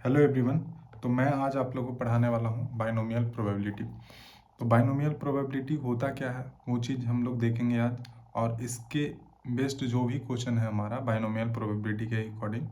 Hello everyone. तो मैं आज आप लोगों को पढ़ाने वाला हूँ बाइनोमियल प्रोबेबिलिटी। तो बाइनोमियल प्रोबेबिलिटी होता क्या है वो चीज़ हम लोग देखेंगे आज, और इसके बेस्ड जो भी क्वेश्चन है हमारा बाइनोमियल प्रोबेबिलिटी के अकॉर्डिंग,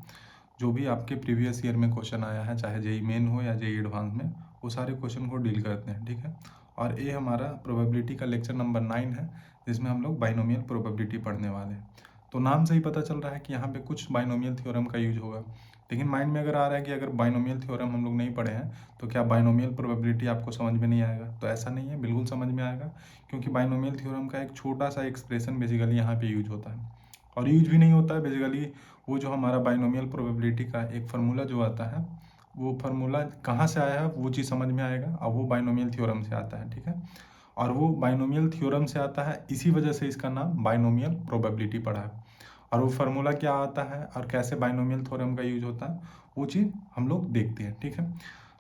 जो भी आपके प्रीवियस ईयर में क्वेश्चन आया है, चाहे जेई मेन हो या जेई एडवांस में, वो सारे क्वेश्चन को डील करते हैं। ठीक है, और ये हमारा प्रोबेबिलिटी का लेक्चर नंबर 9 है, जिसमें हम लोग बाइनोमियल प्रोबेबिलिटी पढ़ने वाले हैं। तो नाम से ही पता चल रहा है कि यहाँ पे कुछ बाइनोमियल थ्योरम का यूज होगा। लेकिन माइंड में अगर आ रहा है कि अगर बाइनोमियल थ्योरम हम लोग नहीं पढ़े हैं तो क्या बाइनोमियल प्रोबेबिलिटी आपको समझ में नहीं आएगा? तो ऐसा नहीं है, बिल्कुल समझ में आएगा, क्योंकि बाइनोमियल थ्योरम का एक छोटा सा एक्सप्रेशन बेसिकली यहाँ पे यूज होता है। और यूज भी नहीं होता है बेसिकली, वो जो हमारा बाइनोमियल प्रोबेबिलिटी का एक फार्मूला जो आता है, वो फार्मूला कहाँ से आया है वो चीज़ समझ में आएगा, और वो बाइनोमियल थ्योरम से आता है। ठीक है, और वो बाइनोमियल थ्योरम से आता है, इसी वजह से इसका नाम बाइनोमियल प्रोबेबिलिटी पड़ा है। और वो फार्मूला क्या आता है और कैसे बाइनोमियल थ्योरम का यूज होता है, वो चीज़ हम लोग देखते हैं। ठीक है,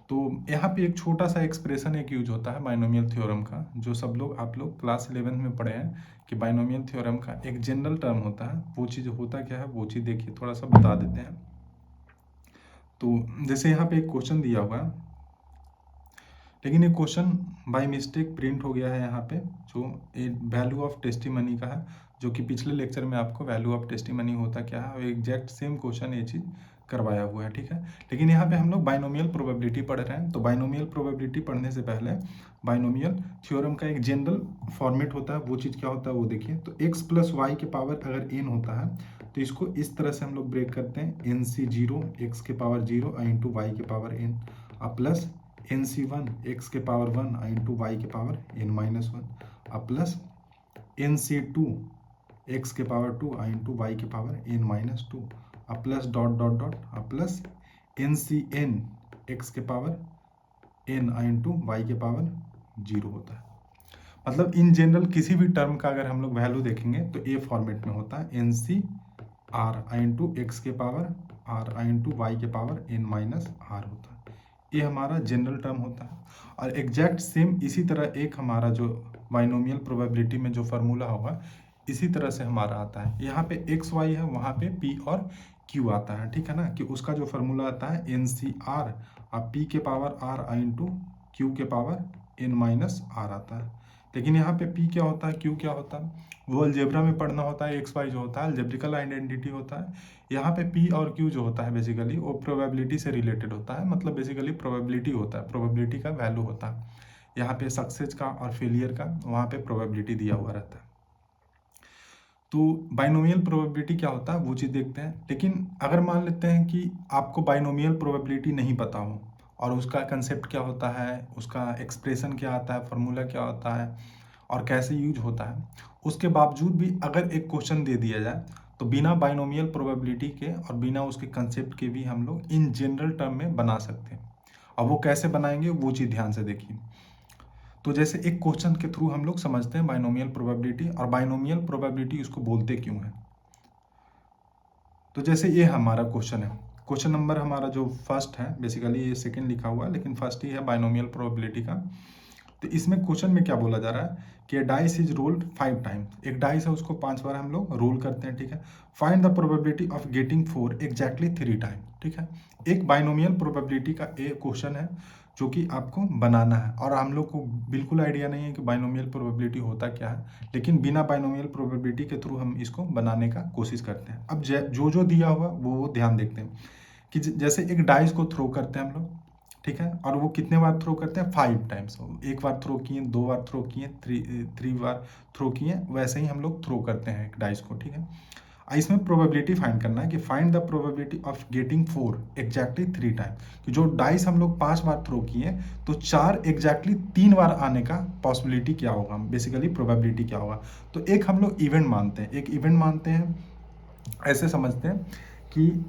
तो यहाँ पे एक छोटा सा एक्सप्रेशन एक यूज होता है बाइनोमियल थ्योरम का, जो सब लोग आप लोग क्लास 11 में पढ़े हैं कि बाइनोमियल थ्योरम का एक जनरल टर्म होता है। वो चीज़ होता क्या है वो चीज़ देखिए, थोड़ा सा बता देते हैं। तो जैसे यहाँ पे एक क्वेश्चन दिया हुआ है, लेकिन ये क्वेश्चन बाय मिस्टेक प्रिंट हो गया है यहाँ पे, जो वैल्यू ऑफ टेस्टिमनी का है, जो कि पिछले लेक्चर में आपको वैल्यू ऑफ टेस्टिमनी होता क्या है और एग्जैक्ट सेम क्वेश्चन ये चीज़ करवाया हुआ है। ठीक है, लेकिन यहाँ पे हम लोग बाइनोमियल प्रोबेबिलिटी पढ़ रहे हैं। तो बाइनोमियल प्रोबेबिलिटी पढ़ने से पहले बाइनोमियल थ्योरम का एक जनरल फॉर्मेट होता है, वो चीज़ क्या होता है वो देखिए। तो x प्लस वाई के पावर अगर n होता है तो इसको इस तरह से हम लोग ब्रेक करते हैं, एन सी जीरो एक्स के पावर 0 इंटू वाई के power n, plus n C one x के पावर 1 इंटू वाई के power n-1, plus n C two x के पावर 2 इंटू वाई के power n-2, plus dot dot dot, plus n C n x के power n into y के power 0 होता है। मतलब in general किसी भी टर्म का अगर हम लोग वैल्यू देखेंगे तो ए फॉर्मेट में होता है, n C r into x के पावर आर इंटू वाई के पावर n-r होता है। ये हमारा जनरल टर्म होता है। और एग्जैक्ट सेम इसी तरह एक हमारा जो बाइनोमियल प्रोबेबिलिटी में जो फार्मूला होगा, इसी तरह से हमारा आता है। यहाँ पे एक्स वाई है, वहाँ पे पी और क्यू आता है। ठीक है ना, कि उसका जो फार्मूला आता है एन सी आर, अब पी के पावर आर इंटू क्यू के पावर n-r आता है। लेकिन यहाँ पे पी क्या होता है, क्यू क्या होता है, वो अलजेब्रा में पढ़ना होता है। एक्स वाई जो होता है अलजेब्रिकल आइडेंटिटी होता है। यहाँ पे पी और क्यू जो होता है बेसिकली वो प्रोबेबिलिटी से रिलेटेड होता है, मतलब बेसिकली प्रोबेबिलिटी होता है, प्रोबेबिलिटी का वैल्यू होता है। यहाँ पे सक्सेस का और फेलियर का वहाँ पे प्रोबेबिलिटी दिया हुआ रहता है। तो बाइनोमियल प्रोबेबिलिटी क्या होता है वो चीज़ देखते हैं। लेकिन अगर मान लेते हैं कि आपको बाइनोमियल प्रोबेबिलिटी नहीं पता हो, और उसका कंसेप्ट क्या होता है, उसका एक्सप्रेशन क्या आता है, फार्मूला क्या होता है और कैसे यूज होता है, उसके बावजूद भी अगर एक क्वेश्चन दे दिया जाए तो बिना बाइनोमियल प्रोबेबिलिटी के और बिना उसके कंसेप्ट के भी हम लोग इन जनरल टर्म में बना सकते हैं। अब वो कैसे बनाएंगे वो चीज़ ध्यान से देखिए। तो जैसे एक क्वेश्चन के थ्रू हम लोग समझते हैं बाइनोमियल प्रोबेबिलिटी, और बाइनोमियल प्रोबेबिलिटी उसको बोलते क्यों है। तो जैसे ये हमारा क्वेश्चन है, क्वेश्चन नंबर हमारा जो फर्स्ट है, बेसिकली ये सेकंड लिखा हुआ है लेकिन फर्स्ट ही है बाइनोमियल प्रोबेबिलिटी का। तो इसमें क्वेश्चन में क्या बोला जा रहा है कि डाइस इज रोल्ड 5 टाइम्स, एक डाइस है उसको 5 बार हम लोग रोल करते हैं। ठीक है, find the probability of getting 4 exactly 3 time. ठीक है, एक बाइनोमियल प्रोबेबिलिटी का एक क्वेश्चन है जो कि आपको बनाना है, और हम लोग को बिल्कुल आइडिया नहीं है कि बाइनोमियल प्रोबेबिलिटी होता क्या है, लेकिन बिना बाइनोमियल प्रोबेबिलिटी के थ्रू हम इसको बनाने का कोशिश करते हैं। अब जो जो दिया हुआ वो ध्यान देखते हैं कि जैसे एक डाइस को थ्रो करते हैं हम लोग, ठीक है, और वो कितने बार थ्रो करते हैं, 5 टाइम्स। एक बार थ्रो किए, 2 बार थ्रो किए, थ्री बार थ्रो किए, वैसे ही हम लोग थ्रो करते हैं एक डाइस को। ठीक है, इसमें प्रोबेबिलिटी फाइंड करना है कि find the probability of getting 4 exactly 3 time, कि जो डाइस हम लोग 5 बार थ्रो किए तो 4 एग्जैक्टली 3 बार आने का पॉसिबिलिटी क्या होगा, बेसिकली प्रोबेबिलिटी क्या होगा। तो एक हम लोग इवेंट मानते हैं, एक इवेंट मानते हैं, ऐसे समझते हैं कि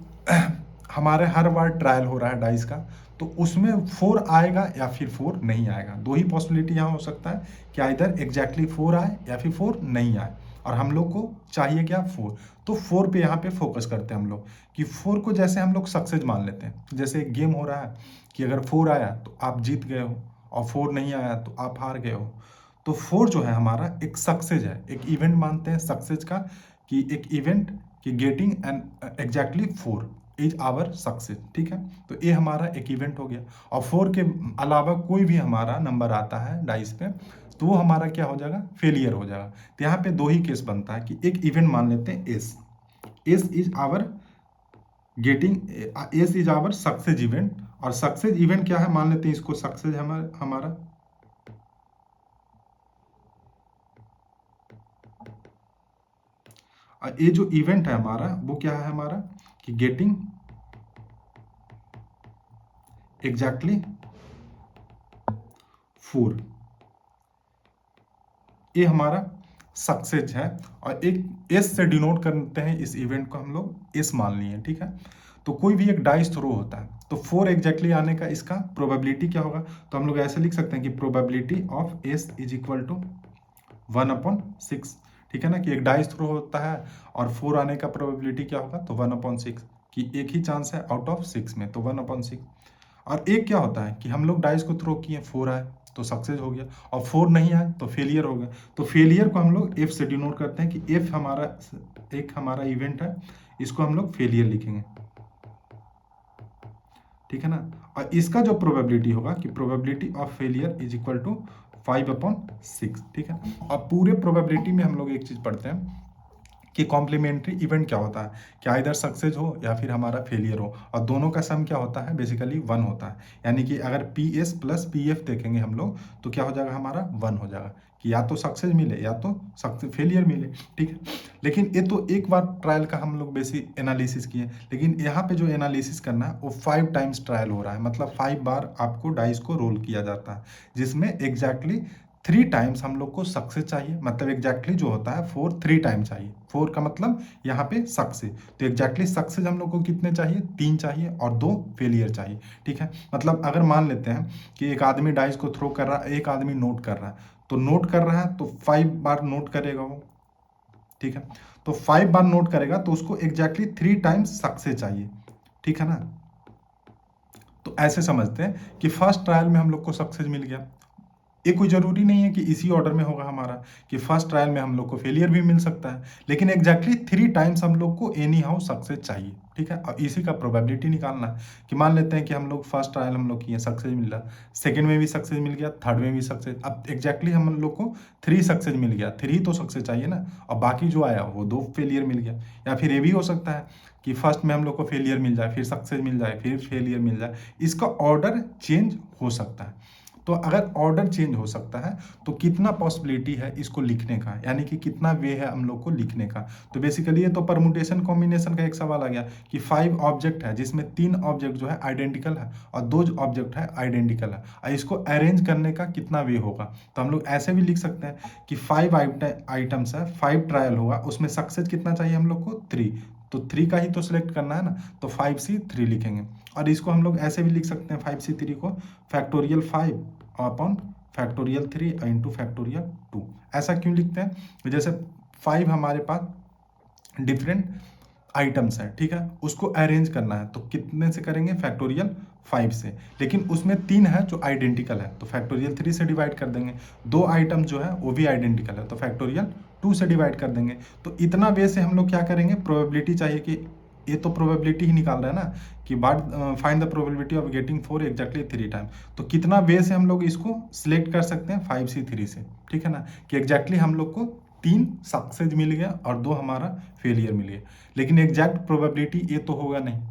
हमारे हर बार ट्रायल हो रहा है डाइस का, तो उसमें 4 आएगा या फिर 4 नहीं आएगा। दो ही पॉसिबिलिटी यहाँ हो सकता है कि इधर एग्जैक्टली 4 आए या फिर 4 नहीं आए, और हम लोग को चाहिए क्या, 4। तो 4 पे यहाँ पे फोकस करते हैं हम लोग, कि 4 को जैसे हम लोग सक्सेस मान लेते हैं। जैसे एक गेम हो रहा है कि अगर 4 आया तो आप जीत गए हो, और 4 नहीं आया तो आप हार गए हो। तो 4 जो है हमारा एक सक्सेस है, एक इवेंट मानते हैं सक्सेस का, कि एक इवेंट कि getting an exactly 4। Is our success, ठीक है। तो ये हमारा एक इवेंट हो गया। और 4 के अलावा कोई भी हमारा नंबर आता है डाइस पे तो वो हमारा क्या हो जाएगा, फेलियर हो जाएगा। तो यहाँ पे दो ही केस बनता है कि एक इवेंट मान लेते हैं s, s is our getting, s is our success event. और सक्सेस इवेंट क्या है, मान लेते हैं इसको सक्सेस हमारा और ये जो इवेंट है हमारा वो क्या है हमारा कि गेटिंग एग्जैक्टली 4, ये हमारा सक्सेस है। और एक एस से डिनोट करते हैं इस इवेंट को, हम लोग एस मान लिए, ठीक है। तो कोई भी एक डाइस थ्रो होता है तो 4 एग्जैक्टली आने का इसका प्रोबेबिलिटी क्या होगा, तो हम लोग ऐसे लिख सकते हैं कि probability of s is equal to 1/6, ठीक है ना। कि एक डाइस थ्रो होता है और 4 आने का प्रोबेबिलिटी क्या होगा, तो 1/6, कि एक ही चांस है आउट ऑफ 6 में, तो 1/6। और एक क्या होता है कि हम लोग डाइस को थ्रो किए, 4 आए तो सक्सेस हो गया, और 4 नहीं आए तो फेलियर हो गया। तो फेलियर को हम लोग एफ से डिनोट करते हैं कि एफ हमारा एक हमारा इवेंट है, इसको हम लोग फेलियर लिखेंगे, ठीक है ना। और इसका जो प्रोबेबिलिटी होगा कि probability of failure is equal to 5/6, ठीक है। अब पूरे प्रोबेबिलिटी में हम लोग एक चीज पढ़ते हैं कि कॉम्प्लीमेंट्री इवेंट क्या होता है, क्या इधर सक्सेस हो या फिर हमारा फेलियर हो, और दोनों का सम क्या होता है, बेसिकली 1 होता है। यानी कि अगर P S plus P F देखेंगे हम लोग तो क्या हो जाएगा, हमारा 1 हो जाएगा, कि या तो सक्सेस मिले या तो सक्सेस फेलियर मिले, ठीक है। लेकिन ये तो एक बार ट्रायल का हम लोग बेसिक एनालिसिस किए, लेकिन यहाँ पे जो एनालिसिस करना है वो 5 टाइम्स ट्रायल हो रहा है, मतलब 5 बार आपको डाइस को रोल किया जाता है, जिसमें एग्जैक्टली 3 टाइम्स हम लोग को सक्सेस चाहिए। मतलब एग्जैक्टली जो होता है 4 3 टाइम चाहिए, 4 का मतलब यहाँ पे सक्सेस, तो एग्जैक्टली सक्सेस हम लोग को कितने चाहिए, 3 चाहिए और 2 फेलियर चाहिए, ठीक है। मतलब अगर मान लेते हैं कि एक आदमी डाइस को थ्रो कर रहा है, एक आदमी नोट कर रहा है, तो नोट कर रहा है तो 5 बार नोट करेगा वो, ठीक है। तो 5 बार नोट करेगा तो उसको एग्जैक्टली 3 टाइम्स सक्सेस चाहिए, ठीक है ना। तो ऐसे समझते हैं कि फर्स्ट ट्रायल में हम लोग को सक्सेस मिल गया। ये कोई जरूरी नहीं है कि इसी ऑर्डर में होगा हमारा, कि फर्स्ट ट्रायल में हम लोग को फेलियर भी मिल सकता है, लेकिन एग्जैक्टली 3 टाइम्स हम लोग को एनी हाउ सक्सेस चाहिए, ठीक है। और इसी का प्रोबेबिलिटी निकालना है कि मान लेते हैं कि हम लोग फर्स्ट ट्रायल हम लोग किए, सक्सेस मिल रहा, सेकंड में भी सक्सेस मिल गया, थर्ड में भी सक्सेस, अब एग्जैक्टली हम लोग को 3 सक्सेस मिल गया, 3 तो सक्सेस चाहिए ना, और बाकी जो आया वो 2 फेलियर मिल गया। या फिर ये भी हो सकता है कि फर्स्ट में हम लोग को फेलियर मिल जाए, फिर सक्सेस मिल जाए, फिर फेलियर मिल जाए, इसका ऑर्डर चेंज हो सकता है। तो अगर ऑर्डर चेंज हो सकता है तो कितना पॉसिबिलिटी है इसको लिखने का, यानी कि कितना वे है हम लोग को लिखने का। तो बेसिकली ये तो परमुटेशन कॉम्बिनेशन का एक सवाल आ गया कि 5 ऑब्जेक्ट है जिसमें 3 ऑब्जेक्ट जो है आइडेंटिकल है और 2 ऑब्जेक्ट है आइडेंटिकल है, और इसको अरेंज करने का कितना वे होगा। तो हम लोग ऐसे भी लिख सकते हैं कि 5 आइटम्स है, 5 ट्रायल होगा, उसमें सक्सेस कितना चाहिए हम लोग को, 3, तो 3 का ही तो सिलेक्ट करना है ना, तो 5C3 लिखेंगे। और इसको हम लोग ऐसे भी लिख सकते हैं 5C3 को factorial 5 upon factorial 3 into factorial 2। ऐसा क्यों लिखते हैं, जैसे 5 हमारे पास डिफरेंट आइटम्स है, ठीक है, उसको अरेंज करना है तो कितने से करेंगे, फैक्टोरियल 5 से, लेकिन उसमें 3 है जो आइडेंटिकल है तो फैक्टोरियल 3 से डिवाइड कर देंगे, 2 आइटम जो है वो भी आइडेंटिकल है तो फैक्टोरियल 2 से डिवाइड कर देंगे। तो इतना वे से हम लोग क्या करेंगे, प्रोबेबिलिटी चाहिए कि ये तो प्रोबेबिलिटी ही निकाल रहा है ना कि बाट find the probability of getting 4 exactly 3 time, तो कितना वे से हम लोग इसको सिलेक्ट कर सकते हैं, 5C3 से, ठीक है ना, कि एग्जैक्टली हम लोग को 3 सक्सेस मिल गया और 2 हमारा फेलियर मिल गया। लेकिन एग्जैक्ट प्रोबेबिलिटी ये तो होगा नहीं,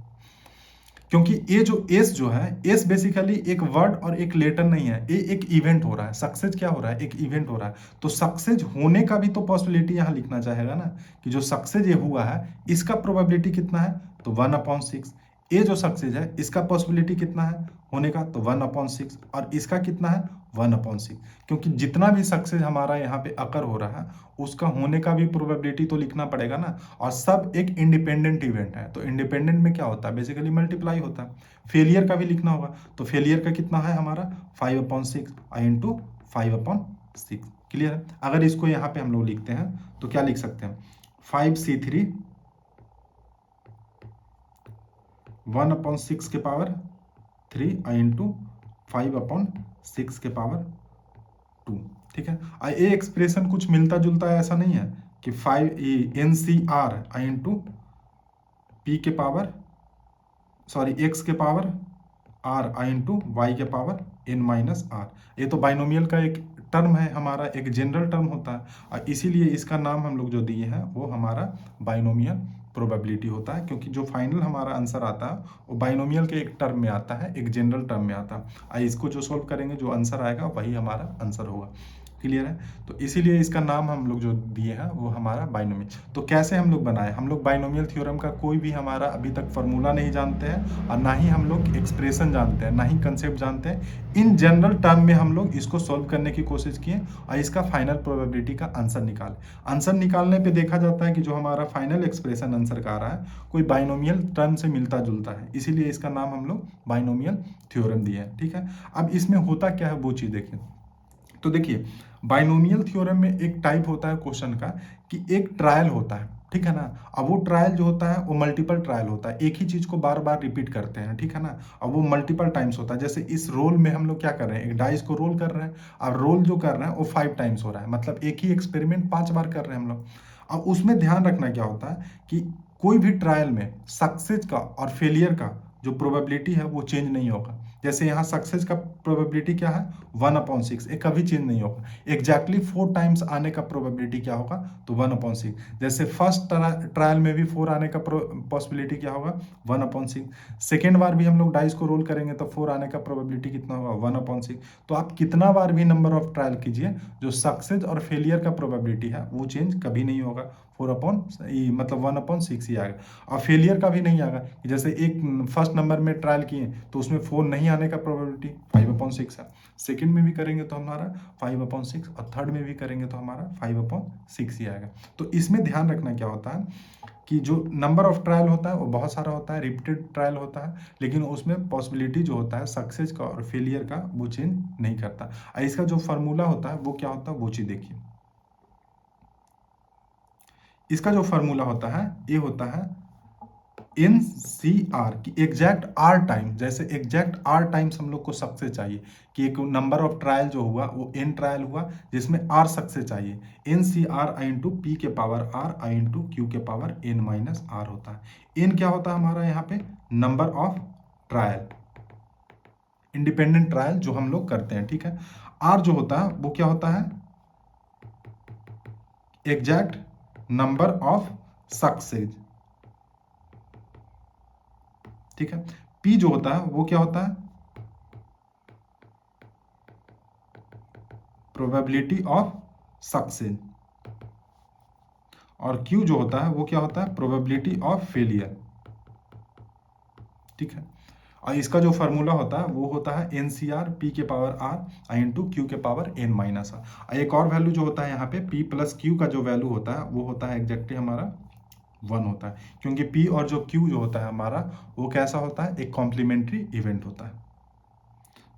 क्योंकि ये जो एस जो है, एस बेसिकली एक वर्ड और एक लेटर नहीं है, ये एक इवेंट हो रहा है। सक्सेस क्या हो रहा है, एक इवेंट हो रहा है, तो सक्सेस होने का भी तो पॉसिबिलिटी यहाँ लिखना चाहेगा ना, कि जो सक्सेस ये हुआ है इसका प्रोबेबिलिटी कितना है, तो 1/6। ये जो सक्सेस है इसका पॉसिबिलिटी कितना है होने का, तो 1/6, और इसका कितना है 1/6, क्योंकि जितना भी सक्सेस हमारा यहाँ पे अकर हो रहा है उसका होने का भी प्रोबेबिलिटी तो लिखना पड़ेगा ना, और सब एक इंडिपेंडेंट इवेंट है, तो इंडिपेंडेंट में क्या होता है, बेसिकली मल्टीप्लाई होता है। फेलियर का भी लिखना होगा, तो फेलियर का कितना है हमारा 5/6 इंटू 5/6, क्लियर है। अगर इसको यहाँ पे हम लोग लिखते हैं तो क्या लिख सकते हैं, 5C3 1/6 के पावर 3 इंटू 5/6 के पावर 2, ठीक है। ये एक्सप्रेशन कुछ मिलता जुलता है, ऐसा नहीं है कि 5 NCR इंटू पी के पावर सॉरी एक्स के power r i into y के पावर एन माइनस आर। ये तो बाइनोमियल का एक टर्म है हमारा, एक जनरल टर्म होता है, और इसीलिए इसका नाम हम लोग जो दिए हैं वो हमारा बाइनोमियल प्रोबेबिलिटी होता है, क्योंकि जो फाइनल हमारा आंसर आता है वो बाइनोमियल के एक टर्म में आता है, एक जनरल टर्म में आता है, और इसको जो सोल्व करेंगे जो आंसर आएगा वही हमारा आंसर होगा। क्लियर है? तो इसीलिए इसका नाम हम लोग जो दिए हैं वो हमारा बाइनोमियल। तो कैसे हम लोग बनाए, हम लोग बाइनोमियल थ्योरम का कोई भी हमारा अभी तक फार्मूला नहीं जानते हैं, और ना ही हम लोग एक्सप्रेशन जानते हैं, ना ही कंसेप्ट जानते हैं। इन जनरल टर्म में हम लोग इसको सॉल्व करने की कोशिश किए और इसका फाइनल प्रोबेबिलिटी का आंसर निकाले। आंसर निकालने पे देखा जाता है कि जो हमारा फाइनल एक्सप्रेशन आंसर का आ रहा है कोई बाइनोमियल टर्म से मिलता जुलता है, इसीलिए इसका नाम हम लोग बाइनोमियल थ्योरम दिए हैं। ठीक है, अब इसमें होता क्या है वो चीज़ देखिए। तो देखिए, बाइनोमियल थ्योरम में एक टाइप होता है क्वेश्चन का कि एक ट्रायल होता है, ठीक है ना। अब वो ट्रायल जो होता है वो मल्टीपल ट्रायल होता है, एक ही चीज को बार बार रिपीट करते हैं, ठीक है ना। अब वो मल्टीपल टाइम्स होता है, जैसे इस रोल में हम लोग क्या कर रहे हैं, एक डाइस को रोल कर रहे हैं, और रोल जो कर रहे हैं वो 5 टाइम्स हो रहा है, मतलब एक ही एक्सपेरिमेंट 5 बार कर रहे हैं हम लोग। अब उसमें ध्यान रखना क्या होता है कि कोई भी ट्रायल में सक्सेस का और फेलियर का जो प्रोबेबिलिटी है वो चेंज नहीं होगा। जैसे यहाँ सक्सेस का प्रोबेबिलिटी क्या है 1/6, ये कभी चेंज नहीं होगा। एग्जैक्टली 4 टाइम्स आने का प्रोबेबिलिटी क्या होगा, तो 1/6। जैसे फर्स्ट ट्रायल में भी 4 आने का पॉसिबिलिटी क्या होगा 1/6। सेकेंड बार भी हम लोग डाइस को रोल करेंगे तो 4 आने का प्रोबेबिलिटी कितना होगा 1/6। तो आप कितना बार भी नंबर ऑफ ट्रायल कीजिए, जो सक्सेस और फेलियर का प्रोबेबिलिटी है वो चेंज कभी नहीं होगा, 4 मतलब 1/6 ही आएगा। और फेलियर का भी नहीं आएगा कि जैसे एक फर्स्ट नंबर में ट्रायल किए तो उसमें 4 नहीं आने का प्रोबेबिलिटी 5/6 है, सेकंड में भी करेंगे तो हमारा 5/6, और थर्ड में भी करेंगे तो हमारा 5/6 ही आएगा। तो इसमें ध्यान रखना क्या होता है कि जो नंबर ऑफ ट्रायल होता है वो बहुत सारा होता है, रिपीटेड ट्रायल होता है, लेकिन उसमें पॉसिबिलिटी जो होता है सक्सेस का और फेलियर का वो चेंज नहीं करता। इसका जो फार्मूला होता है वो क्या होता है वो चीज़ देखिए। इसका जो फार्मूला होता है ये होता है NCR की एग्जैक्ट आर टाइम, जैसे एग्जैक्ट आर टाइम्स हम लोग को सक्सेस चाहिए कि एक नंबर ऑफ ट्रायल जो हुआ वो n ट्रायल हुआ जिसमें r सक्सेस चाहिए, NCR आई इंटू पी के पावर r आई इंटू क्यू के पावर n माइनस आर होता है। n क्या होता है हमारा यहाँ पे number of trial, independent trial जो हम लोग करते हैं, ठीक है। r जो होता है वो क्या होता है एग्जैक्ट नंबर ऑफ सक्सेस, ठीक है। P जो होता है वो क्या होता है प्रोबेबिलिटी ऑफ सक्सेस, और Q जो होता है वो क्या होता है प्रोबेबिलिटी ऑफ फेलियर, ठीक है। और इसका जो फार्मूला होता है वो होता है NCR P के पावर R आई इंटू क्यू के पावर n माइनस आर। एक और वैल्यू जो होता है यहाँ पे P प्लस Q का जो वैल्यू होता है वो होता है एग्जैक्टली हमारा 1 होता है, क्योंकि P और जो Q जो होता है हमारा वो कैसा होता है एक कॉम्प्लीमेंट्री इवेंट होता है,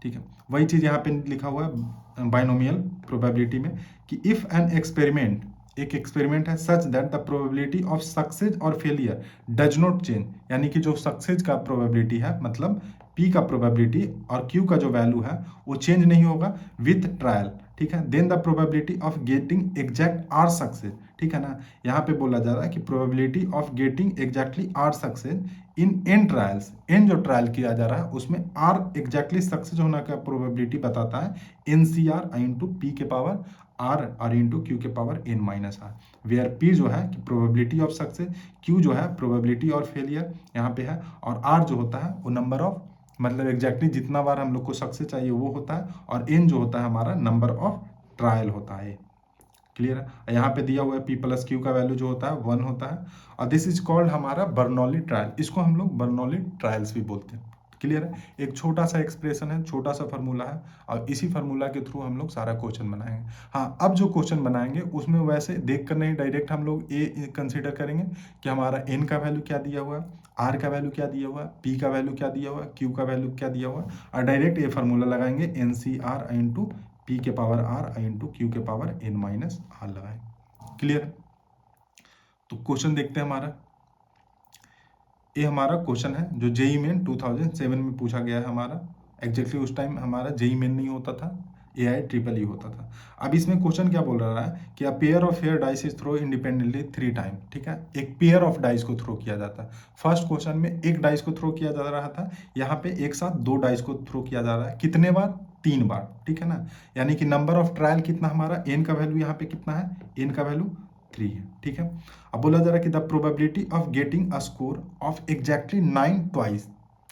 ठीक है। वही चीज यहाँ पे लिखा हुआ है बाइनोमियल प्रोबेबिलिटी में कि इफ एन एक्सपेरिमेंट, एक एक्सपेरिमेंट है such that the probability of success और फेलियर डज नॉट चेंज, यानी कि जो सक्सेस का प्रोबेबिलिटी है मतलब P का प्रोबेबिलिटी और Q का जो वैल्यू है वो चेंज नहीं होगा विथ ट्रायल, ठीक है। Then the probability of getting exact r success, ठीक है ना। यहाँ पे बोला जा रहा है कि probability of getting exactly r success in n trials, n जो ट्रायल किया जा रहा है उसमें आर एग्जैक्टली सक्सेस होने का प्रोबेबिलिटी बताता है NCR आई इंटू पी के पावर आर इंटू क्यू के power n minus r, where P जो है कि प्रोबेबिलिटी ऑफ सक्सेस, Q जो है प्रोबेबिलिटी ऑफ फेलियर यहाँ पे है, और R जो होता है वो नंबर ऑफ मतलब एग्जैक्टली जितना बार हम लोग को सक्सेस चाहिए वो होता है, और n जो होता है हमारा नंबर ऑफ ट्रायल होता है। क्लियर है? यहाँ पे दिया हुआ है P प्लस Q का वैल्यू जो होता है 1 होता है, और दिस इज कॉल्ड हमारा बर्नौली ट्रायल, इसको हम लोग बर्नौली ट्रायल्स भी बोलते हैं। क्लियर है? एक छोटा सा एक्सप्रेशन है, छोटा सा फार्मूला है, और इसी फार्मूला के थ्रू हम लोग सारा क्वेश्चन बनाएंगे। हाँ, अब जो क्वेश्चन बनाएंगे उसमें वैसे देख कर नहीं, डायरेक्ट हम लोग ए कंसीडर करेंगे कि हमारा n का वैल्यू क्या दिया हुआ है, r का वैल्यू क्या दिया हुआ है, p का वैल्यू क्या दिया हुआ है, q का वैल्यू क्या दिया हुआ है, और डायरेक्ट ये फार्मूला लगाएंगे NCR इंटू पी के पावर r आई इंटू क्यू के पावर n माइनस आर लगाएंगे। क्लियर है? तो क्वेश्चन देखते हैं हमारा। ये हमारा क्वेश्चन है जो जेई मेन 2007 में पूछा गया है हमारा। एग्जैक्टली उस टाइम हमारा जेई मेन नहीं होता था, AIEEE होता था। अब इसमें क्वेश्चन क्या बोल रहा है कि a pair of fair dice is throw independently 3 time, ठीक है। एक पेयर ऑफ डाइस को थ्रो किया जाता है। फर्स्ट क्वेश्चन में एक डाइस को थ्रो किया जा रहा था, यहाँ पे एक साथ 2 डाइस को थ्रो किया जा रहा है। कितने बार? 3 बार, ठीक है ना। यानी कि नंबर ऑफ ट्रायल कितना हमारा, एन का वैल्यू यहाँ पे कितना है, एन का वैल्यू 3 है, ठीक है। अब बोला जा रहा है कि the probability of getting a score of exactly 9 twice,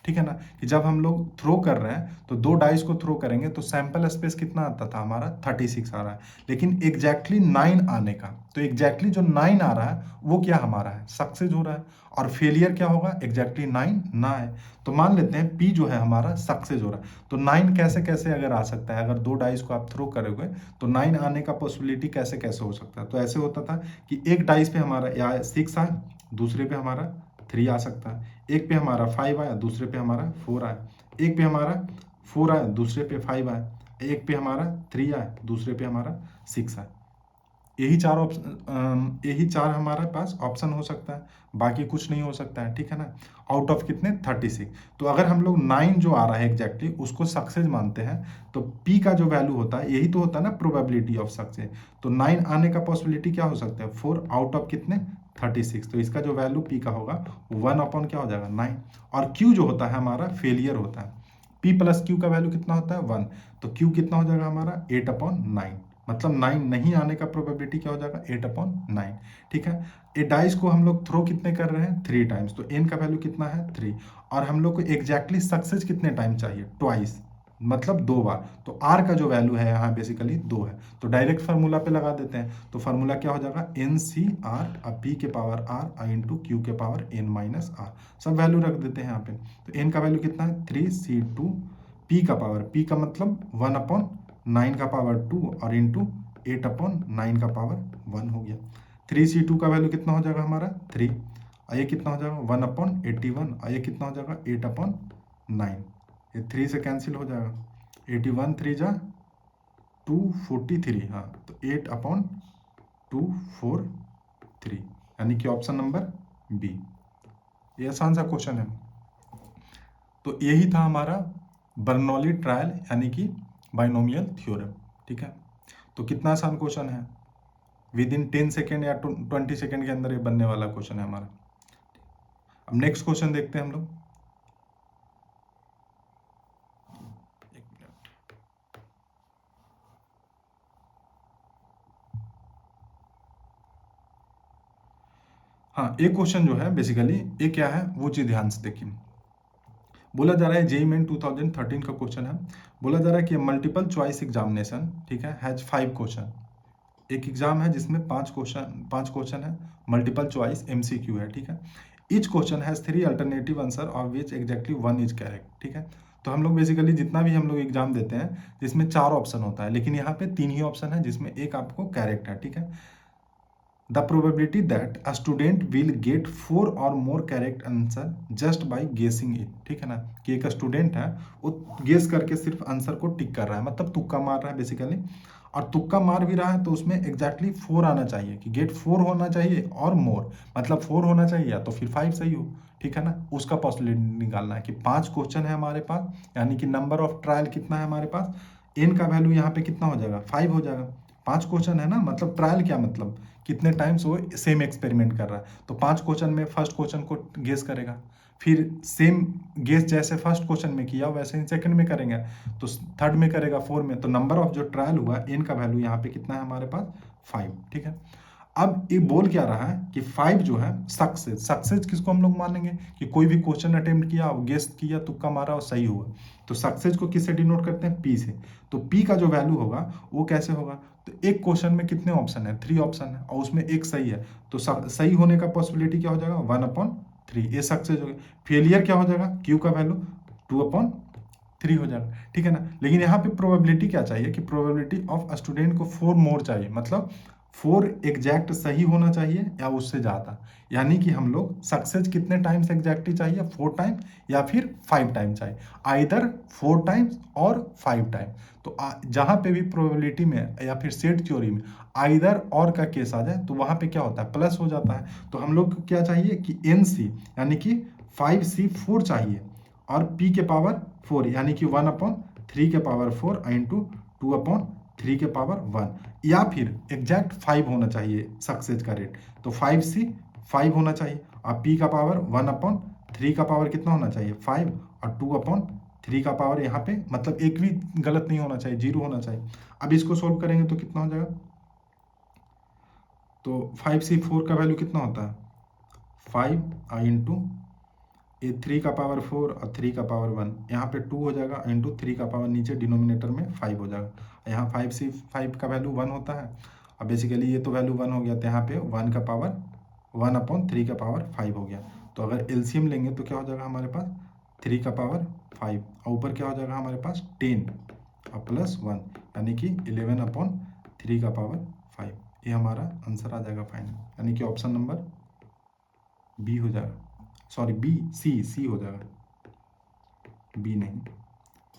ठीक है ना, कि जब हम लोग थ्रो कर रहे हैं तो 2 डाइस को थ्रो करेंगे तो सैंपल स्पेस कितना आता था हमारा, 36 आ रहा है। लेकिन एग्जैक्टली 9 आने का, तो एग्जैक्टली जो 9 आ रहा है वो क्या हमारा है, सक्सेस हो रहा है। और फेलियर क्या होगा, एग्जैक्टली 9 ना है। तो मान लेते हैं पी जो है हमारा सक्सेस हो रहा है। तो 9 कैसे कैसे अगर आ सकता है, अगर 2 डाइस को आप थ्रो करोगे तो 9 आने का पॉसिबिलिटी कैसे कैसे हो सकता है। तो ऐसे होता था कि एक डाइस पे हमारा या 6 आए, दूसरे पे हमारा 3 आ सकता है। एक पे हमारा 5 आया, दूसरे पे हमारा 4 आया। एक पे हमारा 4 आया, दूसरे पे 5 आया। एक पे हमारा 3 आया, दूसरे पे हमारा 6 आया। यही चार हमारे पास ऑप्शन हो सकता है, बाकी कुछ नहीं हो सकता है, ठीक है ना। आउट ऑफ कितने, 36। तो अगर हम लोग 9 जो आ रहा है एग्जैक्टली उसको सक्सेस मानते हैं तो पी का जो वैल्यू होता है, यही तो होता है ना प्रोबेबिलिटी ऑफ सक्सेस। तो 9 आने का पॉसिबिलिटी क्या हो सकता है, 4 आउट ऑफ कितने, 36। तो इसका जो वैल्यू पी का होगा 1 अपॉन क्या हो जाएगा, 9। और क्यू जो होता है हमारा फेलियर होता है। पी प्लस क्यू का वैल्यू कितना होता है, 1। तो क्यू कितना हो जाएगा हमारा, 8 अपॉन 9। मतलब 9 नहीं आने का प्रोबेबिलिटी क्या हो जाएगा, 8 अपॉन 9, ठीक है। ए डाइस को हम लोग थ्रो कितने कर रहे हैं, 3 टाइम्स। तो एन का वैल्यू कितना है, 3। और हम लोग को एग्जैक्टली सक्सेस कितने टाइम चाहिए, ट्वाइस, मतलब 2 बार। तो आर का जो वैल्यू है यहाँ बेसिकली 2 है। तो डायरेक्ट फार्मूला पे लगा देते हैं। तो फार्मूला क्या हो जाएगा, एन सी आर पी के पावर आर इंटू क्यू के पावर एन माइनस आर। सब वैल्यू रख देते हैं यहाँ पे। तो एन का वैल्यू कितना है, 3C2, पी का पावर, पी का मतलब 1 अपॉन 9 का पावर 2 और इंटू 8 अपॉन 9 का पावर 1 हो गया। 3C2 का वैल्यू कितना हो जाएगा हमारा, 3। और ये कितना हो जाएगा, 1 अपॉन 81। और ये कितना हो जाएगा, 8 अपॉन 9। ये 3 से कैंसिल हो जाएगा। 81 3 जा 243, हाँ। तो 8 अपॉन 243, यानी कि ऑप्शन नंबर बी। ये आसान सा क्वेश्चन है। तो यही था हमारा बर्नौली ट्रायल यानी कि बाइनोमियल थ्योरम, ठीक है। तो कितना आसान क्वेश्चन है, विद इन 10 सेकेंड या 20 सेकेंड के अंदर ये बनने वाला क्वेश्चन है हमारा। अब नेक्स्ट क्वेश्चन देखते हैं हम लोग। हाँ, एक क्वेश्चन जो है बेसिकली ये क्या है वो चीज ध्यान से देखिए। बोला जा रहा है जेईई मेन 2013 का क्वेश्चन है। बोला जा रहा है कि मल्टीपल चॉइस एग्जामिनेशन, ठीक है, हैज 5 क्वेश्चन। एक एग्जाम है जिसमें 5 क्वेश्चन है, मल्टीपल चॉइस MCQ है, ठीक है। Each question has 3 alternative answer of which exactly 1 is correct, ठीक है। तो हम लोग बेसिकली जितना भी हम लोग एग्जाम देते हैं जिसमें 4 ऑप्शन होता है, लेकिन यहाँ पे 3 ही ऑप्शन है जिसमें एक आपको करेक्ट है, ठीक है। The probability that a student will get 4 और more correct answer just by गेसिंग इट, ठीक है ना, कि एक स्टूडेंट है वो गेस करके सिर्फ आंसर को टिक कर रहा है, मतलब तुक्का मार रहा है बेसिकली। और तुक्का मार भी रहा है तो उसमें एग्जैक्टली 4 आना चाहिए, कि गेट 4 होना चाहिए और मोर, मतलब 4 होना चाहिए या तो फिर 5 सही हो, ठीक है ना। उसका पॉसिबिलिटी निकालना है कि 5 क्वेश्चन है हमारे पास, यानी कि नंबर ऑफ ट्रायल कितना है हमारे पास, एन का वैल्यू यहाँ पे कितना हो जाएगा, 5 हो जाएगा। 5 क्वेश्चन है ना, मतलब ट्रायल क्या मतलब कितने टाइम्स वो सेम एक्सपेरिमेंट कर रहा है। तो 5 क्वेश्चन में फर्स्ट क्वेश्चन को गेस करेगा, फिर सेम गेस जैसे फर्स्ट क्वेश्चन में किया वैसे ही सेकंड में करेंगे, तो थर्ड में करेगा, 4 में। तो नंबर ऑफ जो ट्रायल हुआ एन का वैल्यू यहाँ पे कितना है हमारे पास, 5, ठीक है। अब ये बोल क्या रहा है कि 5 जो है सक्सेस किसको हम लोग मानेंगे, कि कोई भी क्वेश्चन अटेम्प्ट किया, गेस किया, तुक्का मारा और सही हुआ। तो सक्सेस को किससे डिनोट करते हैं, पी से। तो पी का जो वैल्यू होगा वो कैसे होगा, तो एक क्वेश्चन में कितने ऑप्शन है, 3 ऑप्शन है और उसमें एक सही है, तो सही होने का पॉसिबिलिटी क्या हो जाएगा, 1/3, ये सक्सेस हो गया। फेलियर क्या हो जाएगा, क्यू का वैल्यू 2/3 हो जाएगा, ठीक है ना। लेकिन यहाँ पे प्रोबेबिलिटी क्या चाहिए, कि प्रोबेबिलिटी ऑफ स्टूडेंट को 4 मोर चाहिए, मतलब 4 एग्जैक्ट सही होना चाहिए या उससे ज़्यादा। यानी कि हम लोग सक्सेस कितने टाइम्स एग्जैक्टली चाहिए, 4 टाइम या फिर 5 टाइम चाहिए, आइदर 4 टाइम्स और 5 टाइम। तो जहाँ पे भी प्रोबेबिलिटी में या फिर सेट थ्योरी में आइदर और का केस आ जाए तो वहाँ पे क्या होता है, प्लस हो जाता है। तो हम लोग को क्या चाहिए कि NC यानी कि 5C4 चाहिए और P के पावर 4 यानी कि 1/3 के पावर 4 इंटू 2/3 के पावर 1, या फिर एग्जैक्ट 5 होना चाहिए सक्सेस का रेट, तो 5C 5 होना चाहिए। और P का पावर 1/3 का पावर कितना होना चाहिए 5, और 2/3 का पावर यहाँ पे मतलब एक भी गलत नहीं होना चाहिए, 0 होना चाहिए। अब इसको सोल्व करेंगे तो कितना हो जाएगा, तो 5C 4 का वैल्यू कितना होता है 5 इंटू ये 3 का पावर 4 और 3 का पावर 1, यहाँ पे 2 हो जाएगा इंटू 3 का पावर नीचे डिनोमिनेटर में 5 हो जाएगा। यहाँ 5C 5 का वैल्यू 1 होता है, अब बेसिकली ये तो वैल्यू 1 हो गया, तो यहाँ पे 1 का पावर 1/3 का पावर 5 हो गया। तो अगर एलसीएम लेंगे तो क्या हो जाएगा हमारे पास 3 का पावर 5, और ऊपर क्या हो जाएगा हमारे पास 10 और प्लस 1, यानी कि 11/3 का पावर 5। ये हमारा आंसर आ जाएगा फाइनल, यानी कि ऑप्शन नंबर बी हो जाएगा, सॉरी बी सी हो जाएगा, बी नहीं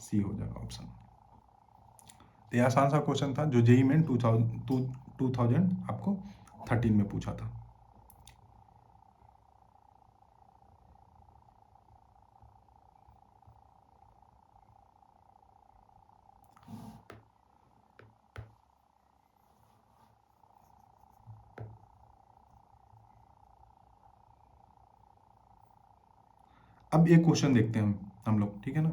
सी हो जाएगा ऑप्शन। तो ये आसान सा क्वेश्चन था जो जेईई में 2000 आपको 13 में पूछा था। अब एक क्वेश्चन देखते हैं हम लोग, ठीक है ना।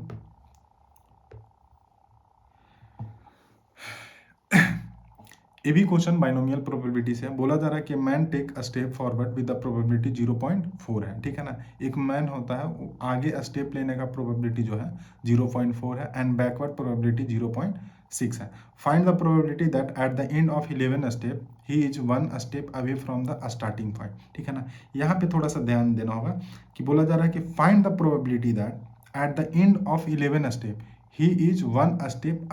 ये भी क्वेश्चन बाइनोमियल प्रोबेबिलिटी से है। बोला जा रहा है कि man take a step forward with the probability 0.4 है, ठीक है ना। एक मैन होता है, वो आगे स्टेप लेने का प्रोबेबिलिटी जो है 0.4 है, एंड बैकवर्ड प्रोबेबिलिटी 0.6 है। Find the probability that at the end of 11 step he is 1 step away from the starting point, ठीक है ना। यहाँ पे थोड़ा सा ध्यान देना होगा कि बोला जा रहा है कि find the probability that at the end of 11 step he is 1 step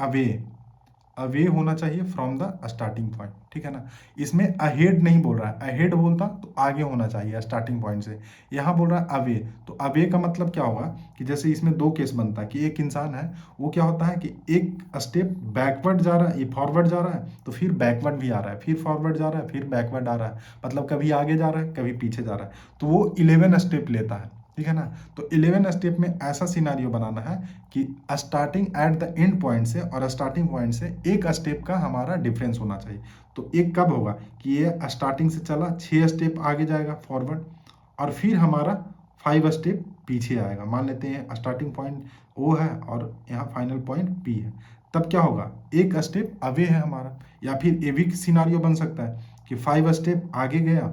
away होना चाहिए फ्रॉम द स्टार्टिंग पॉइंट, ठीक है ना। इसमें अहेड नहीं बोल रहा है, अहेड बोलता तो आगे होना चाहिए स्टार्टिंग पॉइंट से, यहाँ बोल रहा है अवे। तो अवे का मतलब क्या होगा कि जैसे इसमें दो केस बनता है कि एक इंसान है, वो क्या होता है कि एक स्टेप बैकवर्ड जा रहा है, ये फॉरवर्ड जा रहा है, तो फिर बैकवर्ड भी आ रहा है, फिर फॉरवर्ड जा रहा है, फिर बैकवर्ड आ रहा है, मतलब कभी आगे जा रहा है कभी पीछे जा रहा है, तो वो 11 स्टेप लेता है, ठीक है ना। तो 11 स्टेप में ऐसा सिनारियो बनाना है कि starting at the end point से और स्टार्टिंग पॉइंट से एक स्टेप का हमारा डिफरेंस होना चाहिए। तो एक कब होगा कि ये स्टार्टिंग से चला 6 स्टेप आगे जाएगा फॉरवर्ड, और फिर हमारा 5 स्टेप पीछे आएगा। मान लेते हैं स्टार्टिंग पॉइंट ओ है और यहाँ फाइनल पॉइंट पी है, तब क्या होगा एक स्टेप अवे है हमारा। या फिर ये भी सिनारियो बन सकता है कि 5 स्टेप आगे गया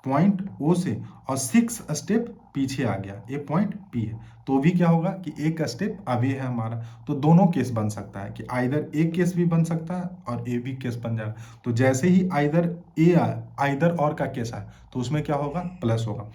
पॉइंट ओ से और 6 स्टेप पीछे आ गया, ये पॉइंट पी है, तो भी क्या होगा कि एक स्टेप अवे है हमारा। तो दोनों केस बन सकता है कि आइदर एक केस भी बन सकता है और ए भी केस बन जाएगा। तो जैसे ही आइदर और का केस है तो उसमें क्या होगा प्लस होगा।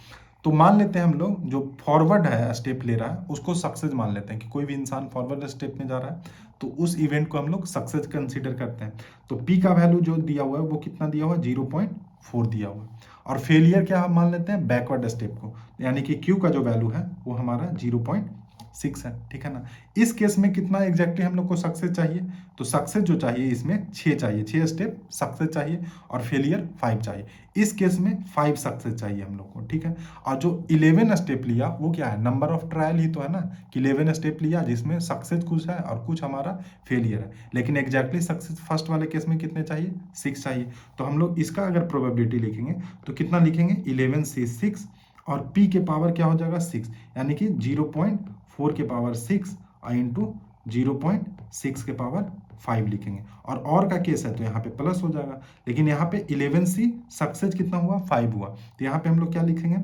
तो मान लेते हैं हम लोग जो फॉरवर्ड है स्टेप ले रहा है उसको सक्सेस मान लेते हैं कि कोई भी इंसान फॉरवर्ड स्टेप में जा रहा है तो उस इवेंट को हम लोग सक्सेस कंसीडर करते हैं। तो पी का वैल्यू जो दिया हुआ है वो कितना दिया हुआ है 0.4 दिया हुआ है, और फेलियर क्या हम मान लेते हैं बैकवर्ड स्टेप को, यानी कि क्यू का जो वैल्यू है वो हमारा 0.6 है, ठीक है ना। इस केस में कितना एग्जैक्टली हम लोग को सक्सेस चाहिए, तो सक्सेस जो चाहिए इसमें 6 चाहिए, 6 स्टेप सक्सेस चाहिए, और फेलियर 5 चाहिए। इस केस में 5 सक्सेस चाहिए हम लोग को, ठीक है। और जो 11 स्टेप लिया वो क्या है, नंबर ऑफ ट्रायल ही तो है ना, कि 11 स्टेप लिया जिसमें सक्सेस कुछ है और कुछ हमारा फेलियर है, लेकिन एग्जैक्टली सक्सेस फर्स्ट वाले केस में कितने चाहिए 6 चाहिए। तो हम लोग इसका अगर प्रोबेबिलिटी लिखेंगे तो कितना लिखेंगे 11 से 6, और p के पावर क्या हो जाएगा 6, यानी कि 0.4 के पावर 6 इंटू 0.6 के पावर 5 लिखेंगे। और का केस है तो यहाँ पे प्लस हो जाएगा, लेकिन यहाँ पे 11C सक्सेस कितना हुआ 5 हुआ, तो यहाँ पे हम लोग क्या लिखेंगे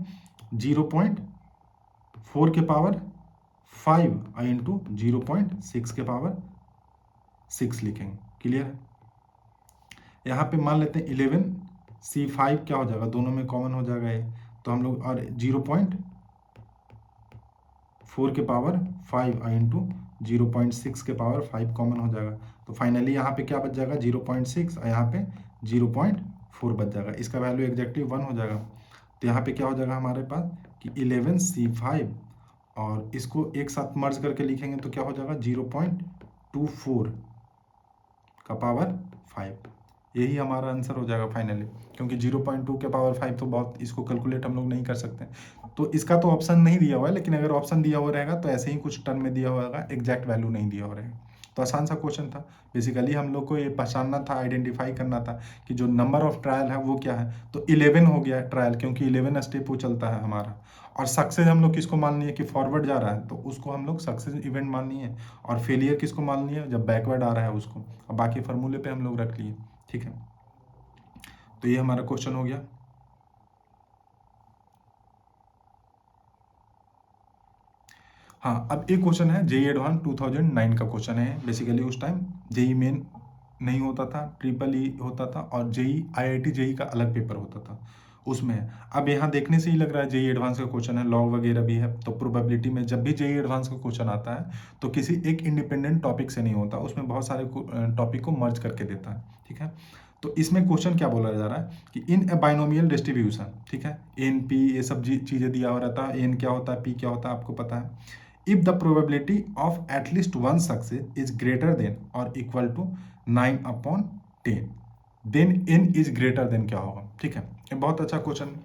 0.4 के पावर 5 इंटू 0.6 के पावर 6 लिखेंगे। क्लियर है। यहाँ पे मान लेते हैं 11C5 क्या हो जाएगा, दोनों में कॉमन हो जाएगा ये, तो हम लोग और 0.4 के पावर 5 इंटू 0.6 के पावर 5 कॉमन हो जाएगा, तो फाइनली यहाँ पे क्या बच जाएगा 0.6 और यहाँ पे 0.4 बच जाएगा, इसका वैल्यू एग्जैक्टली 1 हो जाएगा। तो यहाँ पे क्या हो जाएगा हमारे पास कि 11C5 और इसको एक साथ मर्ज करके लिखेंगे तो क्या हो जाएगा 0.24 का पावर 5, यही हमारा आंसर हो जाएगा फाइनली, क्योंकि 0.2 के पावर 5 तो बहुत, इसको कैलकुलेट हम लोग नहीं कर सकते। तो इसका तो ऑप्शन नहीं दिया हुआ है, लेकिन अगर ऑप्शन दिया हुआ रहेगा तो ऐसे ही कुछ टर्म में दिया हुआ होगा, एग्जैक्ट वैल्यू नहीं दिया हुआ रहेगा। तो आसान सा क्वेश्चन था। बेसिकली हम लोग को ये पहचानना था, आइडेंटिफाई करना था कि जो नंबर ऑफ ट्रायल है वो क्या है। तो 11 हो गया ट्रायल, क्योंकि 11 स्टेप वो चलता है हमारा। और सक्सेस हम लोग किसको माननी है कि फॉरवर्ड जा रहा है तो उसको हम लोग सक्सेस इवेंट माननी है। और फेलियर किसको माननी है, जब बैकवर्ड आ रहा है उसको। और बाकी फार्मूले पे हम लोग रख लिए, ठीक है। तो ये हमारा क्वेश्चन हो गया। हाँ, अब एक क्वेश्चन है जेई एडवांस 2009 का क्वेश्चन है। बेसिकली उस टाइम जेई मेन नहीं होता था, ट्रिपल ई होता था, और जेई आईआईटी जेई का अलग पेपर होता था उसमें। अब यहाँ देखने से ही लग रहा है जेई एडवांस का क्वेश्चन है, लॉग वगैरह भी है। तो प्रोबेबिलिटी में जब भी जेई एडवांस का क्वेश्चन आता है तो किसी एक इंडिपेंडेंट टॉपिक से नहीं होता, उसमें बहुत सारे टॉपिक को मर्ज करके देता है, ठीक है। तो इसमें क्वेश्चन क्या बोला जा रहा है कि इन ए बाइनोमियल डिस्ट्रीब्यूशन, ठीक है, एन पी ये सब चीज़ें दिया हुआ रहता है। एन क्या होता है, पी क्या होता है, आपको पता है। if the probability of at least one success is greater than or equal to 9/10, then n is greater than क्या होगा, ठीक है। ये बहुत अच्छा क्वेश्चन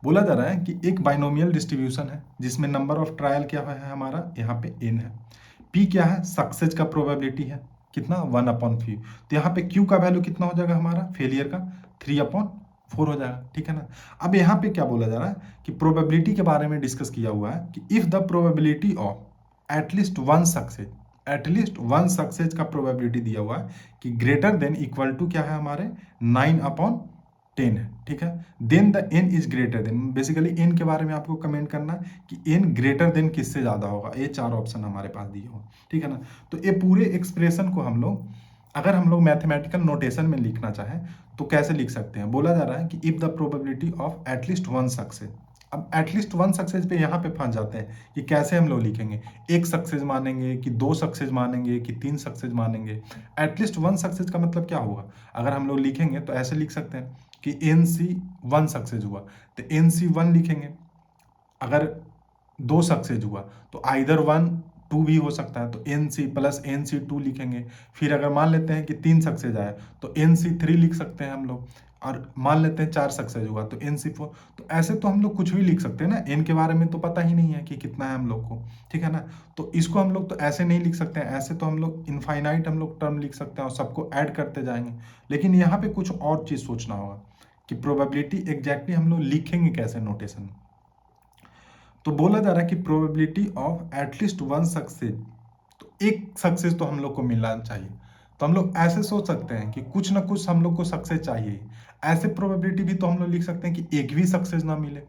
बोला जा रहा है कि एक बाइनोमियल डिस्ट्रीब्यूशन है जिसमें नंबर ऑफ ट्रायल क्या है हमारा, यहाँ पे n है। p क्या है, सक्सेस का प्रोबेबिलिटी है कितना, 1/few। तो यहाँ पे q का वैल्यू कितना हो जाएगा हमारा, फेलियर का 3/4 हो जाएगा, ठीक है ना। अब यहाँ पे क्या बोला जा रहा है कि प्रोबेबिलिटी के बारे में डिस्कस किया हुआ है कि if the probability of at least one success का प्रोबेबिलिटी दिया हुआ है कि ग्रेटर देन इक्वल टू क्या है हमारे 9/10 है, ठीक है। Then the n is greater than, basically n के बारे में आपको कमेंट करना है कि एन ग्रेटर देन किससे ज़्यादा होगा। ये 4 ऑप्शन हमारे पास दिए हो, ठीक है ना। तो ये पूरे एक्सप्रेशन को हम लोग अगर हम लोग मैथमेटिकल नोटेशन में लिखना चाहें तो कैसे लिख सकते हैं। बोला जा रहा है कि if the probability of at least one success. अब एटलीस्ट वन सक्सेस पे यहाँ पे फंस जाते हैं कि कैसे हम लोग लिखेंगे, एक सक्सेस मानेंगे कि 2 सक्सेस मानेंगे कि 3 सक्सेस मानेंगे। एटलीस्ट वन सक्सेस का मतलब क्या होगा, अगर हम लोग लिखेंगे तो ऐसे लिख सकते हैं कि एन सी 1 सक्सेस हुआ तो एन सी 1 लिखेंगे। अगर 2 सक्सेस हुआ तो आइदर 1 2 भी हो सकता है, तो n C plus n C 2 लिखेंगे। फिर अगर मान लेते हैं कि 3 सक्सेस आए तो एन सी 3 लिख सकते हैं हम लोग। और मान लेते हैं 4 सक्सेस हुआ तो एन सी 4। तो ऐसे तो हम लोग कुछ भी लिख सकते हैं ना, एन के बारे में तो पता ही नहीं है कि कितना है हम लोग को, ठीक है ना। तो इसको हम लोग तो ऐसे नहीं लिख सकते हैं, ऐसे तो हम लोग इनफाइनाइट हम लोग टर्म लिख सकते हैं और सबको ऐड करते जाएंगे। लेकिन यहाँ पे कुछ और चीज़ सोचना होगा कि प्रोबेबिलिटी एग्जैक्टली हम लोग लिखेंगे कैसे नोटेशन। तो बोला जा रहा है कि probability of at least one success, तो एक सक्सेस तो हम लोग को मिलना चाहिए। तो हम लोग ऐसे सोच सकते हैं कि कुछ ना कुछ हम लोग को सक्सेस चाहिए। ऐसे प्रोबेबिलिटी भी तो हम लोग लिख सकते हैं कि एक भी सक्सेस ना मिले,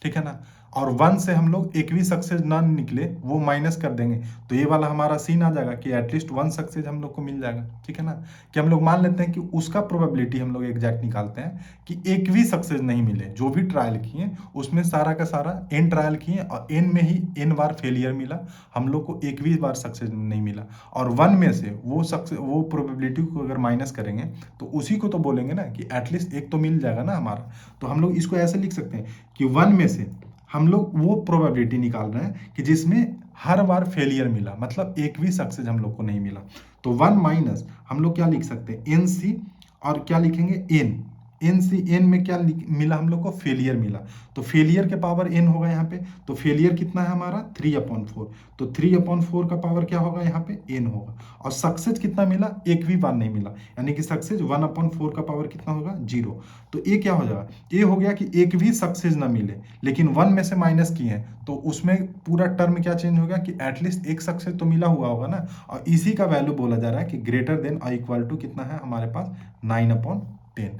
ठीक है ना। और 1 से हम लोग एक भी सक्सेस ना निकले वो माइनस कर देंगे, तो ये वाला हमारा सीन आ जाएगा कि एटलीस्ट 1 सक्सेस हम लोग को मिल जाएगा, ठीक है ना। कि हम लोग मान लेते हैं कि उसका प्रोबेबिलिटी हम लोग एग्जैक्ट निकालते हैं कि एक भी सक्सेस नहीं मिले। जो भी ट्रायल किए उसमें सारा का सारा एन ट्रायल किए और एन में ही एन बार फेलियर मिला, हम लोग को एक भी बार सक्सेस नहीं मिला। और 1 में से वो प्रोबेबिलिटी को अगर माइनस करेंगे तो उसी को तो बोलेंगे ना कि एटलीस्ट एक तो मिल जाएगा ना हमारा। तो हम लोग इसको ऐसे लिख सकते हैं कि 1 में से हम लोग वो प्रोबेबिलिटी निकाल रहे हैं कि जिसमें हर बार फेलियर मिला, मतलब एक भी सक्सेस हम लोग को नहीं मिला। तो 1 माइनस हम लोग क्या लिख सकते हैं, एन सी, और क्या लिखेंगे एन। एन सी एन में क्या मिला हम लोग को, फेलियर मिला। तो फेलियर के पावर एन होगा यहाँ पे। तो फेलियर कितना है हमारा 3/4। तो 3/4 का पावर क्या होगा यहाँ पे, एन होगा। और सक्सेस कितना मिला, एक भी बार नहीं मिला, यानी कि सक्सेस 1/4 का पावर कितना होगा, 0। तो ये क्या हो जाएगा, ये हो गया कि एक भी सक्सेस ना मिले, लेकिन 1 में से माइनस किए हैं तो उसमें पूरा टर्म क्या चेंज हो गया कि एटलीस्ट एक सक्सेस तो मिला हुआ होगा ना। और इसी का वैल्यू बोला जा रहा है कि ग्रेटर देन और इक्वल टू कितना है हमारे पास, 9/10।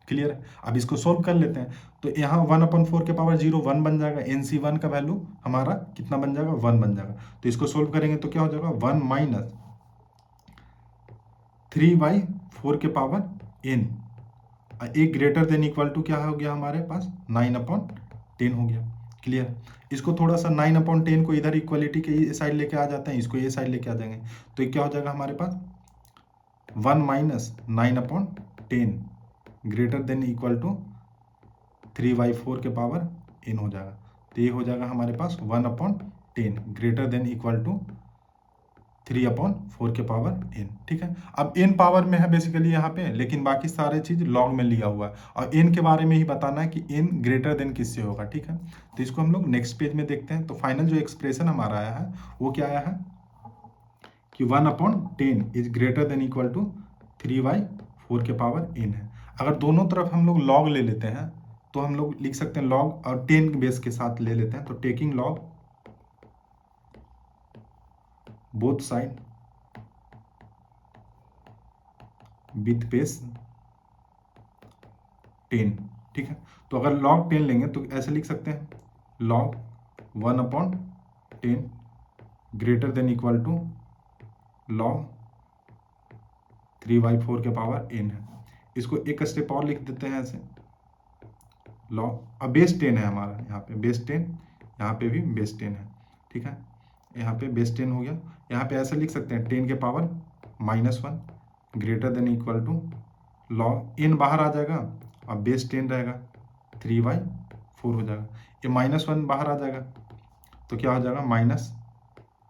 क्लियर है। अब इसको सोल्व कर लेते हैं। तो यहाँ 1/4 के पावर 0 1 बन जाएगा। एन सी 1 का वैल्यू हमारा कितना बन जाएगा, 1 बन जाएगा। तो इसको सोल्व करेंगे तो क्या हो जाएगा, 1 माइनस 3/4 के पावर एन, एक ग्रेटर देन इक्वल टू क्या हो गया हमारे पास, 9/10 हो गया। क्लियर। इसको थोड़ा सा 9/10 को इधर इक्वलिटी के साइड लेके आ जाते हैं, इसको ये साइड लेके आ जाएंगे। तो ये क्या हो जाएगा हमारे पास, 1 minus 9/10 greater than equal to 3/4 के पावर एन हो जाएगा। तो ये हो जाएगा हमारे पास 1/10 ग्रेटर देन इक्वल टू 3/4 के पावर एन, ठीक है। अब एन पावर में है बेसिकली यहाँ पे, लेकिन बाकी सारे चीज लॉग में लिया हुआ है और एन के बारे में ही बताना है कि एन ग्रेटर देन किससे होगा, ठीक है। तो इसको हम लोग नेक्स्ट पेज में देखते हैं। तो फाइनल जो एक्सप्रेशन हमारा आया है वो क्या आया है कि 1/10 is greater than equal to 3/4 के पावर n है। अगर दोनों तरफ हम लोग लॉग ले लेते हैं तो हम लोग लिख सकते हैं लॉग और 10 बेस के साथ ले लेते हैं, तो taking log both side with base 10, ठीक है। तो अगर log 10 लेंगे तो ऐसे लिख सकते हैं log 1/10 greater than equal to log 3/4 के पावर n है। इसको एक स्टेप और लिख देते हैं ऐसे log, अब बेस 10 है हमारा, यहाँ पे बेस 10, यहाँ पे भी बेस 10 है, ठीक है। यहाँ पे बेस 10 हो गया। यहाँ पे ऐसे लिख सकते हैं 10 के power -1 greater than equal to log n बाहर आ जाएगा, अब बेस 10 रहेगा 3/4 हो जाएगा। ये -1 बाहर आ जाएगा तो क्या हो जाएगा minus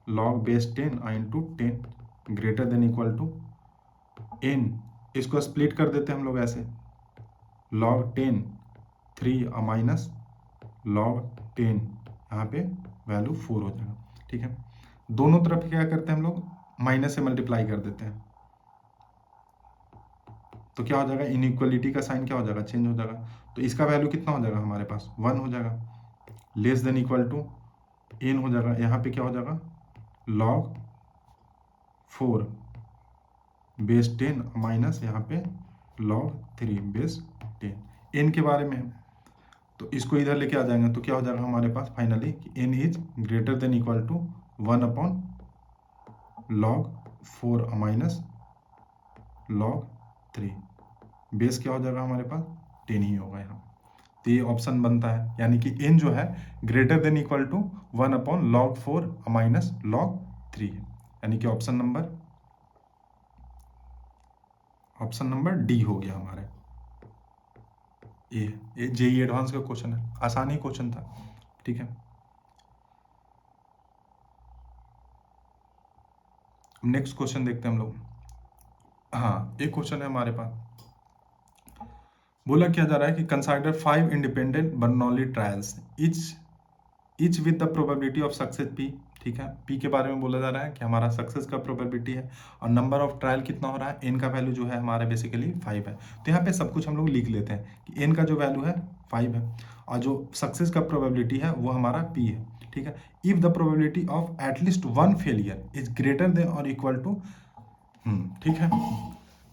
log base 10 into 10 greater than equal to n। इसको स्प्लिट कर देते हैं हम लोग ऐसे log 10 3 और माइनस log 10, यहाँ पे वैल्यू 4 हो जाएगा, ठीक है। दोनों तरफ क्या करते हैं हम लोग माइनस से मल्टीप्लाई कर देते हैं, तो क्या हो जाएगा इनइक्वलिटी का साइन क्या हो जाएगा चेंज हो जाएगा। तो इसका वैल्यू कितना हो जाएगा हमारे पास 1 हो जाएगा, less than equal to n हो जाएगा। यहाँ पे क्या हो जाएगा log 4 बेस 10 माइनस यहाँ पे log 3 बेस 10 n के बारे में है, तो इसको इधर लेके आ जाएंगे तो क्या हो जाएगा हमारे पास फाइनली कि n is greater than equal to 1/log 4 minus log 3 base क्या हो जाएगा हमारे पास 10 ही होगा यहाँ। तो ये ऑप्शन बनता है, यानी कि n जो है greater than equal to 1/log 4 minus log 3 है, यानी कि ऑप्शन नंबर डी हो गया हमारे। ये जेईई एडवांस का क्वेश्चन है, आसान ही क्वेश्चन था, ठीक है। नेक्स्ट क्वेश्चन देखते हैं हम लोग। हाँ, एक क्वेश्चन है हमारे पास, बोला क्या जा रहा है कि consider 5 independent Bernoulli trials etch with the probability of success P, ठीक है। पी के बारे में बोला जा रहा है कि हमारा सक्सेस का प्रोबेबिलिटी है और नंबर ऑफ ट्रायल कितना हो रहा है, एन का वैल्यू जो है हमारा बेसिकली 5 है। तो यहाँ पे सब कुछ हम लोग लिख लेते हैं कि एन का जो वैल्यू है 5 है और जो सक्सेस का प्रोबेबिलिटी है वो हमारा पी है, ठीक है। If the probability of at least 1 failure is greater than और इक्वल टू, ठीक है,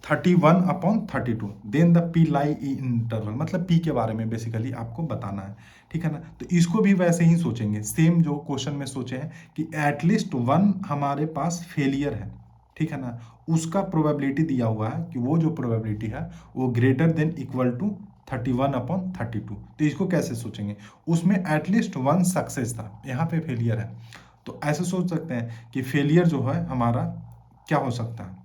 31/32 then the P lie interval, मतलब पी के बारे में बेसिकली आपको बताना है, ठीक है ना। तो इसको भी वैसे ही सोचेंगे, सेम जो क्वेश्चन में सोचे हैं कि एटलीस्ट 1 हमारे पास फेलियर है, ठीक है ना, उसका प्रोबेबिलिटी दिया हुआ है कि वो जो प्रोबेबिलिटी है वो ग्रेटर देन इक्वल टू 31/32। तो इसको कैसे सोचेंगे, उसमें एटलीस्ट 1 सक्सेस था, यहाँ पे फेलियर है, तो ऐसे सोच सकते हैं कि फेलियर जो है हमारा क्या हो सकता है,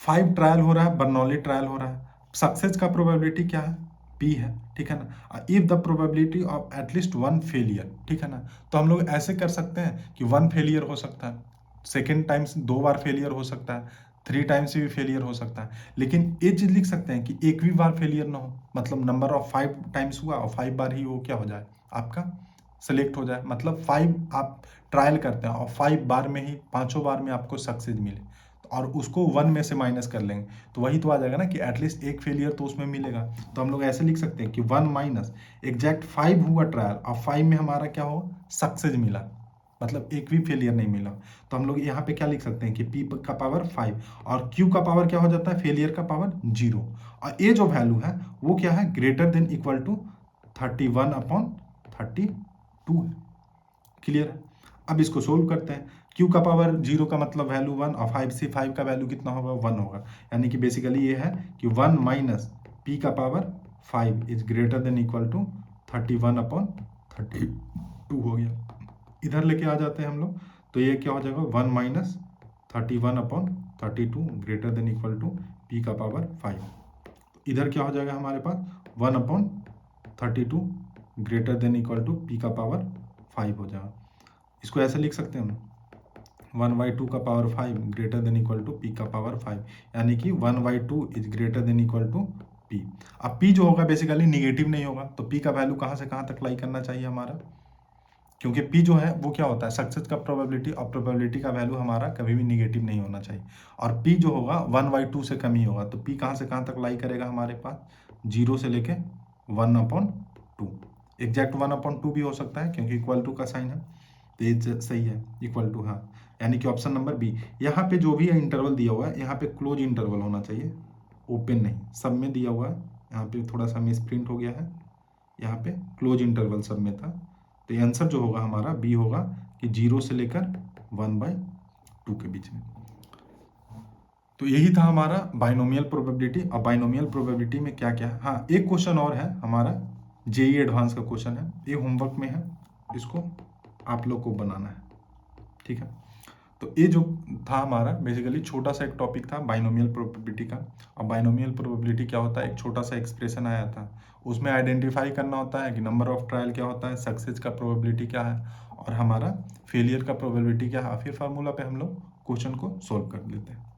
5 ट्रायल हो रहा है, बर्नौली ट्रायल हो रहा है, सक्सेस का प्रोबेबिलिटी क्या है पी है, ठीक है ना। If the probability of at least 1 failure, ठीक है ना, तो हम लोग ऐसे कर सकते हैं कि 1 फेलियर हो सकता है, सेकेंड टाइम्स 2 बार फेलियर हो सकता है, 3 टाइम्स भी फेलियर हो सकता है, लेकिन ये चीज लिख सकते हैं कि एक भी बार फेलियर ना हो, मतलब नंबर ऑफ 5 टाइम्स हुआ और 5 बार ही वो क्या हो जाए आपका सेलेक्ट हो जाए, मतलब 5 आप ट्रायल करते हैं और 5 बार में ही 5 बार में आपको सक्सेस मिले और उसको 1 में से माइनस कर लेंगे तो वही तो आ जाएगा ना कि एटलीस्ट एक फेलियर तो उसमें मिलेगा। तो हम लोग ऐसे लिख सकते हैं कि 1 माइनस एग्जैक्ट 5 हुआ ट्रायल और 5 में हमारा क्या हो सक्सेस मिला, मतलब एक भी फेलियर नहीं मिला, तो हम लोग यहाँ पे क्या लिख सकते हैं कि पी का पावर 5 और क्यू का पावर क्या हो जाता है फेलियर का पावर 0 और ये जो वैल्यू है वो क्या है ग्रेटर देन इक्वल टू 31/32 है, क्लियर है। अब इसको सोल्व करते हैं, q का पावर 0 का मतलब वैल्यू 1 और 5 से 5 का वैल्यू कितना होगा 1 होगा, यानी कि बेसिकली ये है कि 1 माइनस p का power 5 is greater than equal to 31/32 हो गया। इधर लेके आ जाते हैं हम लोग, तो ये क्या हो जाएगा 1 minus 31/32 greater than equal to p का पावर 5। इधर क्या हो जाएगा हमारे पास 1/32 greater than equal to p का पावर 5 हो जाएगा। इसको ऐसे लिख सकते हैं हम 1/2 का power 5 greater than equal to p का पावर 5, यानी कि 1/2 is greater than equal to p। अब p जो होगा बेसिकली निगेटिव नहीं होगा, तो p का वैल्यू कहाँ से कहाँ तक लाई करना चाहिए हमारा, क्योंकि पी जो है वो क्या होता है, सक्सेस का प्रोबेबिलिटी, और प्रोबेबिलिटी का वैल्यू हमारा कभी भी निगेटिव नहीं होना चाहिए, और पी जो होगा 1/2 से कम ही होगा। तो पी कहाँ से कहाँ तक लाई करेगा हमारे पास, 0 से लेके 1/2। एग्जैक्ट 1/2 भी हो सकता है क्योंकि इक्वल टू का साइन है, तो ये सही है, इक्वल टू, हाँ, यानी कि ऑप्शन नंबर बी। यहाँ पे जो भी इंटरवल दिया हुआ है, यहाँ पे क्लोज इंटरवल होना चाहिए, ओपन नहीं। सब में दिया हुआ है, यहाँ पे थोड़ा सा मिस प्रिंट हो गया है, यहाँ पे क्लोज इंटरवल सब में था। तो आंसर जो होगा हमारा बी होगा कि 0 से लेकर 1/2 के बीच में। तो यही था हमारा बाइनोमियल प्रोबेबिलिटी। अब बाइनोमियल प्रोबेबिलिटी में क्या क्या है, हाँ एक क्वेश्चन और है हमारा, जेईई एडवांस का क्वेश्चन है, ये होमवर्क में है, इसको आप लोग को बनाना है, ठीक है। तो ये जो था हमारा बेसिकली छोटा सा एक टॉपिक था बाइनोमियल प्रोबेबिलिटी का। अब बाइनोमियल प्रोबेबिलिटी क्या होता है, एक छोटा सा एक्सप्रेशन आया था, उसमें आइडेंटिफाई करना होता है कि नंबर ऑफ ट्रायल क्या होता है, सक्सेस का प्रोबेबिलिटी क्या है, और हमारा फेलियर का प्रोबेबिलिटी क्या है, फिर फार्मूला पे हम लोग क्वेश्चन को सोल्व कर लेते हैं।